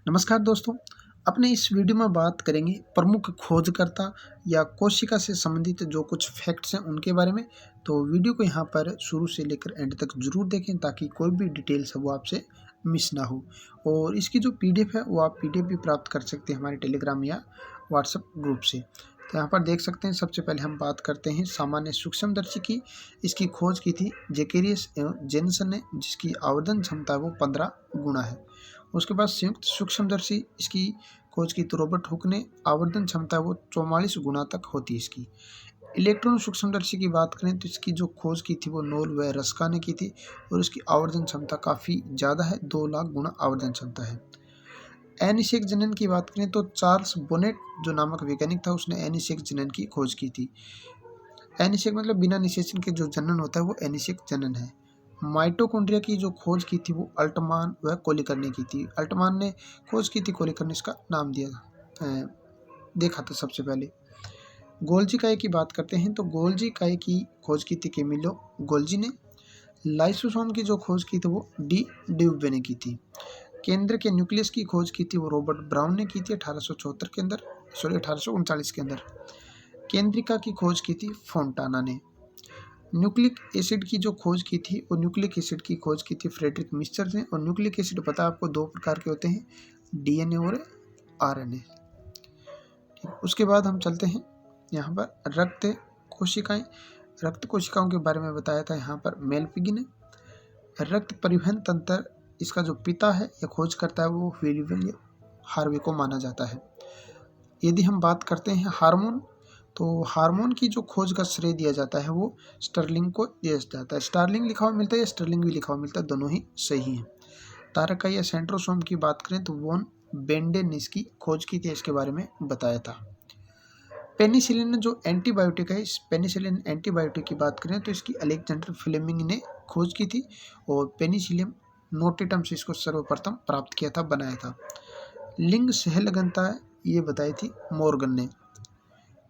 नमस्कार दोस्तों, अपने इस वीडियो में बात करेंगे प्रमुख खोजकर्ता या कोशिका से संबंधित जो कुछ फैक्ट्स हैं उनके बारे में। तो वीडियो को यहाँ पर शुरू से लेकर एंड तक ज़रूर देखें ताकि कोई भी डिटेल्स है वो आपसे मिस ना हो। और इसकी जो पीडीएफ है वो आप पीडीएफ भी प्राप्त कर सकते हैं हमारे टेलीग्राम या व्हाट्सएप ग्रुप से। तो यहाँ पर देख सकते हैं, सबसे पहले हम बात करते हैं सामान्य सूक्ष्मदर्शी की। इसकी खोज की थी जेकेरियस एवं जेनसन ने, जिसकी आवर्धन क्षमता है वो 15 गुना है। उसके बाद संयुक्त सूक्ष्मदर्शी इसकी खोज की तो रॉबर्ट हुक ने, आवर्धन क्षमता वो 44 गुना तक होती है इसकी। इलेक्ट्रॉन सूक्ष्मदर्शी की बात करें तो इसकी जो खोज की थी वो नोल व रस्का ने की थी और इसकी आवर्धन क्षमता काफ़ी ज़्यादा है, 2 लाख गुना आवर्धन क्षमता है। एनिसेक जनन की बात करें तो चार्ल्स बोनेट जो नामक वैज्ञानिक था उसने एनिसेक जनन की खोज की थी। एनिसेक मतलब बिना निषेचन के जो जनन होता है वो एनिसेक जनन है। माइटोकॉन्ड्रिया की जो खोज की थी वो अल्टमान व कोलिकर ने की थी। अल्टमान ने खोज की थी, कोलिकर ने इसका नाम देखा था सबसे पहले। गोल्जी काय की बात करते हैं तो गोल्जी काय की खोज की थी कैमिलो गोल्जी ने। लाइसोसोम की जो खोज की थी वो डी ड्यूबे ने की थी। केंद्र के न्यूक्लियस की खोज की थी वो रॉबर्ट ब्राउन ने की थी 1874 के अंदर, 1839 के अंदर। केंद्रिका की खोज की थी फोंटाना ने। न्यूक्लिक एसिड की जो खोज की थी वो न्यूक्लिक एसिड की खोज की थी फ्रेडरिक मिस्चर ने। और न्यूक्लिक एसिड पता है आपको 2 प्रकार के होते हैं, डीएनए और आरएनए। उसके बाद हम चलते हैं यहाँ पर रक्त कोशिकाएं। रक्त कोशिकाओं के बारे में बताया था यहाँ पर मेलपिगी ने। रक्त परिवहन तंत्र इसका जो पिता है या खोज करता है वो विलियम हार्वे को माना जाता है। यदि हम बात करते हैं हार्मोन, तो हार्मोन की जो खोज का श्रेय दिया जाता है वो स्टर्लिंग को दिया जाता है। स्टार्लिंग लिखा हुआ मिलता है या स्टर्लिंग भी लिखा हुआ मिलता है, दोनों ही सही है। तारका या सेंट्रोसोम की बात करें तो वॉन बेंडे ने इसकी खोज की थी, इसके बारे में बताया था। पेनिसिलिन जो एंटीबायोटिक है, इस पेनिसिलिन एंटीबायोटिक की बात करें तो इसकी अलेक्जेंडर फ्लेमिंग ने खोज की थी और पेनिसिलियम नोटेटम से इसको सर्वप्रथम प्राप्त किया था, बनाया था। लिंग सहलगनता ये बताई थी मॉर्गन ने।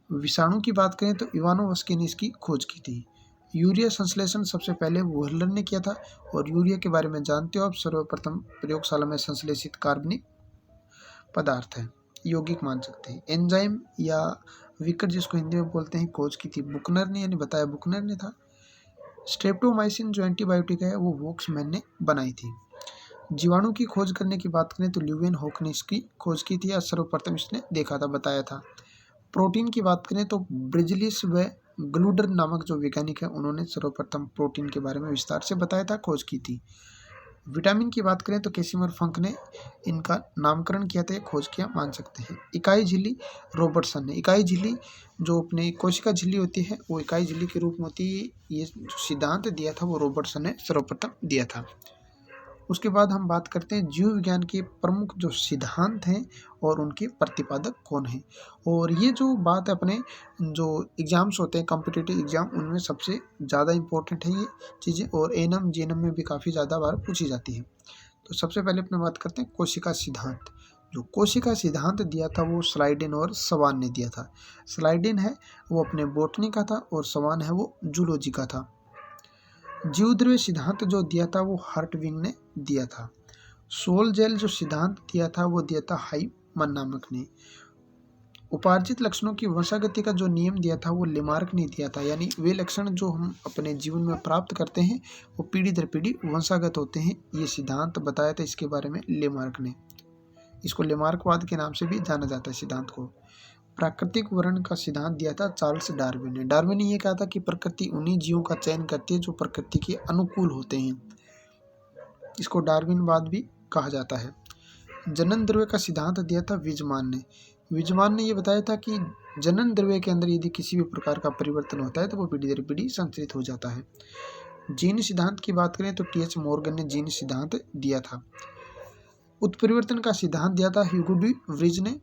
विषाणु की बात करें तो इवानोवस्की ने इसकी खोज की थी। यूरिया संश्लेषण सबसे पहले वुहरलर ने किया था और यूरिया के बारे में जानते हो आप, सर्वप्रथम प्रयोगशाला में संश्लेषित कार्बनिक पदार्थ है, यौगिक मान सकते हैं। एंजाइम या विकर जिसको हिंदी में बोलते हैं, खोज की थी बुकनर ने, यानी बताया बुकनर ने था। स्ट्रेप्टोमाइसिन जो एंटीबायोटिक है वो वोक्समैन ने बनाई थी। जीवाणु की खोज करने की बात करें तो ल्यूवेन हॉक ने इसकी खोज की थी या सर्वप्रथम इसने देखा था, बताया था। प्रोटीन की बात करें तो ब्रिजलिस व ग्लूडर नामक जो वैज्ञानिक है उन्होंने सर्वप्रथम प्रोटीन के बारे में विस्तार से बताया था, खोज की थी। विटामिन की बात करें तो कैसिमर फंक ने इनका नामकरण किया था, खोज किया मान सकते हैं। इकाई झिल्ली रॉबर्टसन ने। इकाई झिल्ली जो अपने कोशिका झिल्ली होती है वो इकाई झिल्ली के रूप में होती है, ये जो सिद्धांत दिया था वो रॉबर्टसन ने सर्वप्रथम दिया था। उसके बाद हम बात करते हैं जीव विज्ञान के प्रमुख जो सिद्धांत हैं और उनके प्रतिपादक कौन हैं। और ये जो बात है अपने जो एग्ज़ाम्स होते हैं कॉम्पिटिटिव एग्ज़ाम, उनमें सबसे ज़्यादा इम्पोर्टेंट है ये चीज़ें और एएनएम जीएनएम में भी काफ़ी ज़्यादा बार पूछी जाती है। तो सबसे पहले अपने बात करते हैं कोशिका सिद्धांत। जो कोशिका सिद्धांत दिया था वो स्लाइडेन और सवान ने दिया था। स्लाइडेन है वो अपने बॉटनी का था और सवान है वो जूलॉजी का था। जीवद्रव्य सिद्धांत जो दिया था वो हर्टविंग ने दिया था। सोल जेल जो सिद्धांत दिया था वो दिया था हाइमन नामक ने। उपार्जित लक्षणों की वंशागति का जो नियम दिया था वो लेमार्क ने दिया था, यानी वे लक्षण जो हम अपने जीवन में प्राप्त करते हैं वो पीढ़ी दर पीढ़ी वंशागत होते हैं, ये सिद्धांत बताया था इसके बारे में लेमार्क ने। इसको लेमार्कवाद के नाम से भी जाना जाता है सिद्धांत को। प्राकृतिक वर्ण का सिद्धांत दिया था चार्ल्स डार्विन ने। डार्विन ने यह कहा था कि प्रकृति उन्हीं जीवों का चयन करती है जो प्रकृति के अनुकूल होते हैं, इसको डार्विनवाद भी कहा जाता है। जनन द्रव्य का सिद्धांत दिया था विजमान ने। विजमान ने यह बताया था कि जनन द्रव्य के अंदर यदि किसी भी प्रकार का परिवर्तन होता है तो वो पीढ़ी दर पीढ़ी संचरित हो जाता है। जीन सिद्धांत की बात करें तो टीएच मॉर्गन ने जीन सिद्धांत दिया था। उत्परिवर्तन का सिद्धांत दिया था ह्यूगो डी व्रिज ने,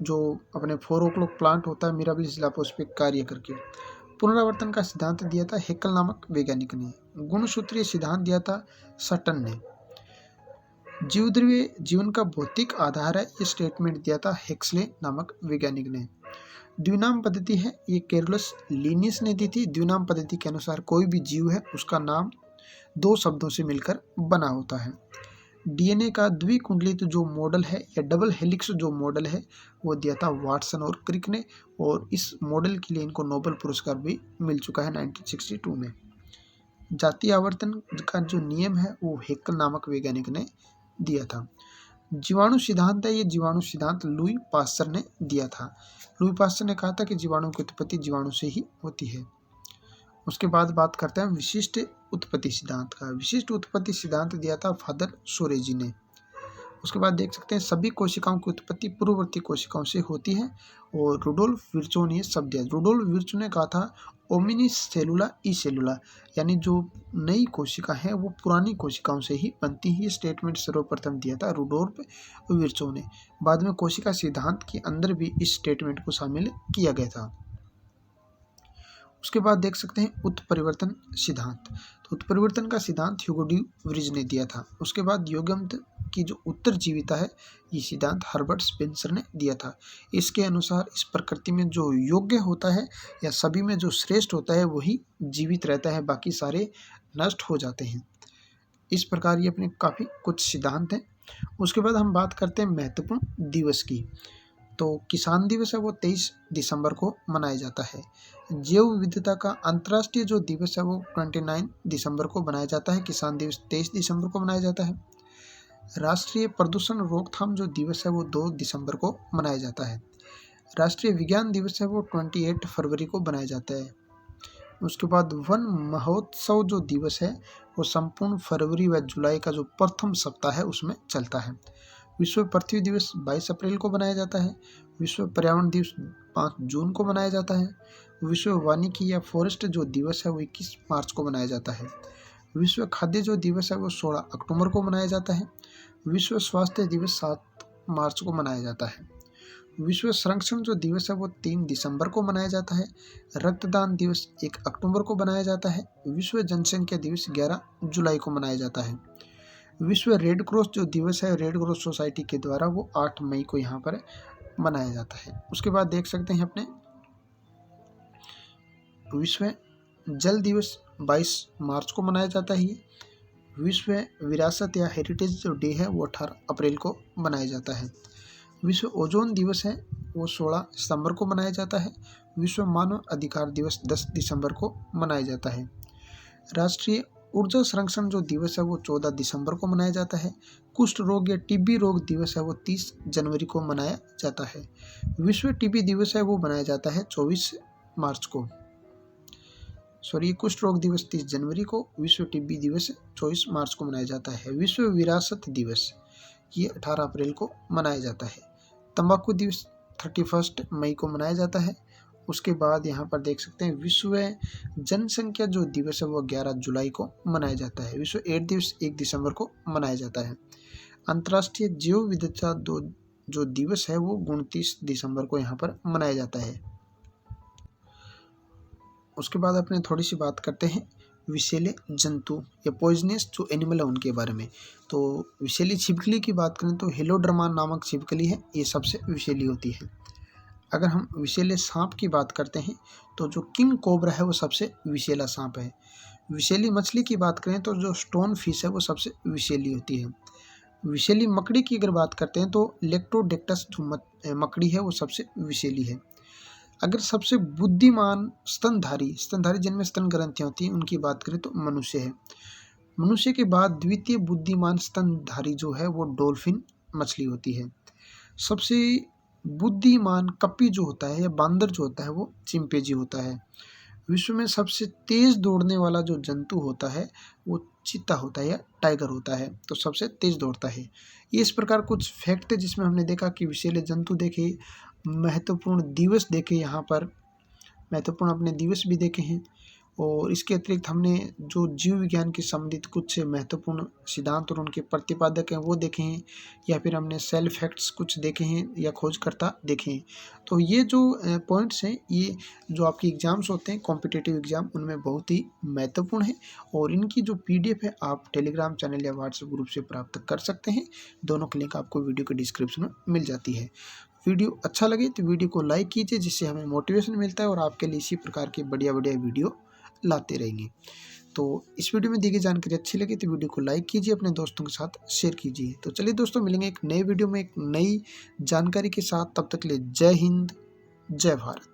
जो अपने 4 o'clock प्लांट होता है मिराबिलिस लापोस पे कार्य करके। पुनरावर्तन का सिद्धांत दिया था हेकल नामक वैज्ञानिक ने। गुणसूत्रीय सिद्धांत दिया था सटन ने। जीवद्रव्य जीवन का भौतिक आधार है, ये स्टेटमेंट दिया था हेक्सले नामक वैज्ञानिक ने। द्विनाम पद्धति है ये कैरोलस लिनियस ने दी थी। द्विनाम पद्धति के अनुसार कोई भी जीव है उसका नाम 2 शब्दों से मिलकर बना होता है। डीएनए का द्विकुंडलित जो मॉडल है या डबल हेलिक्स जो मॉडल है वो दिया था वाटसन और क्रिक ने, और इस मॉडल के लिए इनको नोबेल पुरस्कार भी मिल चुका है 1962 में। जातीय आवर्तन का जो नियम है वो हेक्कल नामक वैज्ञानिक ने दिया था। जीवाणु सिद्धांत है, ये जीवाणु सिद्धांत लुई पास्चर ने दिया था। लुई पास्चर ने कहा था कि जीवाणु की उत्पत्ति जीवाणु से ही होती है। उसके बाद बात करते हैं विशिष्ट उत्पत्ति सिद्धांत का। विशिष्ट उत्पत्ति सिद्धांत दिया था फादर सोरेजी ने। उसके बाद देख सकते हैं सभी कोशिकाओं की उत्पत्ति पूर्ववर्ती कोशिकाओं से होती है, और रुडोल्फ विर्चो ने शब्द दिया। रुडोल्फ विर्चो ने कहा था ओमिनिस सेलुला ई सेलुला, यानी जो नई कोशिका है वो पुरानी कोशिकाओं से ही बनती है। ये स्टेटमेंट सर्वप्रथम दिया था रुडोल्फ विर्चो ने। बाद में कोशिका सिद्धांत के अंदर भी इस स्टेटमेंट को शामिल किया गया था। उसके बाद देख सकते हैं उत्परिवर्तन सिद्धांत। तो उत्परिवर्तन का सिद्धांत ह्यूगो डी व्रिज ने दिया था। उसके बाद योग्यता की जो उत्तरजीविता है ये सिद्धांत हर्बर्ट स्पेंसर ने दिया था। इसके अनुसार इस प्रकृति में जो योग्य होता है या सभी में जो श्रेष्ठ होता है वही जीवित रहता है, बाकी सारे नष्ट हो जाते हैं। इस प्रकार ये अपने काफ़ी कुछ सिद्धांत हैं। उसके बाद हम बात करते हैं महत्वपूर्ण दिवस की। तो किसान दिवस है वो 23 दिसंबर को मनाया जाता है। जैव विविधता का अंतर्राष्ट्रीय जो दिवस है वो 29 दिसंबर को मनाया जाता है। किसान दिवस 23 दिसंबर को मनाया जाता है। राष्ट्रीय प्रदूषण रोकथाम जो दिवस है वो 2 दिसंबर को मनाया जाता है। राष्ट्रीय विज्ञान दिवस है वो 28 फरवरी को मनाया जाता है। उसके बाद वन महोत्सव जो दिवस है वो संपूर्ण फरवरी व जुलाई का जो प्रथम सप्ताह है उसमें चलता है। विश्व पृथ्वी दिवस 22 अप्रैल को मनाया जाता है। विश्व पर्यावरण दिवस 5 जून को मनाया जाता है। विश्व वानिकी या फॉरेस्ट जो दिवस है वो 21 मार्च को मनाया जाता है। विश्व खाद्य जो दिवस है वो 16 अक्टूबर को मनाया जाता है। विश्व स्वास्थ्य दिवस 7 मार्च को मनाया जाता है। विश्व संरक्षण जो दिवस है वो 3 दिसंबर को मनाया जाता है। रक्तदान दिवस 1 अक्टूबर को मनाया जाता है। विश्व जनसंख्या दिवस 11 जुलाई को मनाया जाता है। विश्व रेड क्रॉस जो दिवस है रेड क्रॉस सोसाइटी के द्वारा वो 8 मई को यहाँ पर मनाया जाता है। उसके बाद देख सकते हैं अपने विश्व जल दिवस 22 मार्च को मनाया जाता है। विश्व विरासत या हेरिटेज जो डे है वो 18 अप्रैल को मनाया जाता है। विश्व ओजोन दिवस है वो 16 सितंबर को मनाया जाता है। विश्व मानव अधिकार दिवस 10 दिसंबर को मनाया जाता है। राष्ट्रीय ऊर्जा संरक्षण जो दिवस है वो 14 दिसंबर को मनाया जाता है। कुष्ठ रोग या टीबी रोग दिवस है वो 30 जनवरी को मनाया जाता है। विश्व टीबी दिवस है वो मनाया जाता है 24 मार्च को। कुष्ठ रोग दिवस 30 जनवरी को, विश्व टीबी दिवस 24 मार्च को मनाया जाता है। विश्व विरासत दिवस ये 18 अप्रैल को मनाया जाता है। तंबाकू दिवस 31 मई को मनाया जाता है। उसके बाद यहाँ पर देख सकते हैं विश्व जनसंख्या जो दिवस है वो 11 जुलाई को मनाया जाता है। विश्व एड्स दिवस 1 दिसंबर को मनाया जाता है। अंतर्राष्ट्रीय जैव विविधता जो दिवस है वो 29 दिसंबर को यहाँ पर मनाया जाता है। उसके बाद अपने थोड़ी सी बात करते हैं विषैले जंतु या पॉइजनस जो एनिमल है उनके बारे में। तो विषैली छिपकली की बात करें तो हेलोड्रमा नामक छिपकली है, ये सबसे विषैली होती है। अगर हम विषैले सांप की बात करते हैं तो जो किंग कोबरा है वो सबसे विषैला सांप है। विषैली मछली की बात करें तो जो स्टोन फिश है वो सबसे विषैली होती है। विषैली मकड़ी की अगर बात करते हैं तो लेक्टोडेक्टस जो मकड़ी है वो सबसे विषैली है। अगर सबसे बुद्धिमान स्तनधारी जिनमें स्तन ग्रंथियाँ होती हैं उनकी बात करें तो मनुष्य है। मनुष्य के बाद द्वितीय बुद्धिमान स्तनधारी जो है वो डॉल्फिन मछली होती है। सबसे बुद्धिमान कपी जो होता है या बांदर जो होता है वो चिंपैंजी होता है। विश्व में सबसे तेज दौड़ने वाला जो जंतु होता है वो चीता होता है या टाइगर होता है, तो सबसे तेज दौड़ता है। ये इस प्रकार कुछ फैक्ट है जिसमें हमने देखा कि विषैले जंतु देखे, महत्वपूर्ण दिवस देखे, यहाँ पर महत्वपूर्ण अपने दिवस भी देखे हैं, और इसके अतिरिक्त हमने जो जीव विज्ञान के संबंधित कुछ महत्वपूर्ण सिद्धांत और उनके प्रतिपादक हैं वो देखे हैं, या फिर हमने सेल फैक्ट्स कुछ देखे हैं या खोजकर्ता देखे हैं। तो ये जो पॉइंट्स हैं ये जो आपके एग्जाम्स होते हैं कॉम्पिटिटिव एग्जाम उनमें बहुत ही महत्वपूर्ण है, और इनकी जो PDF है आप टेलीग्राम चैनल या व्हाट्सएप ग्रुप से प्राप्त कर सकते हैं। दोनों की लिंक आपको वीडियो के डिस्क्रिप्शन में मिल जाती है। वीडियो अच्छा लगे तो वीडियो को लाइक कीजिए, जिससे हमें मोटिवेशन मिलता है और आपके लिए इसी प्रकार के बढ़िया वीडियो लाते रहेंगे। तो इस वीडियो में दी गई जानकारी अच्छी लगी तो वीडियो को लाइक कीजिए, अपने दोस्तों के साथ शेयर कीजिए। तो चलिए दोस्तों, मिलेंगे एक नए वीडियो में एक नई जानकारी के साथ। तब तक के लिए जय हिंद, जय भारत।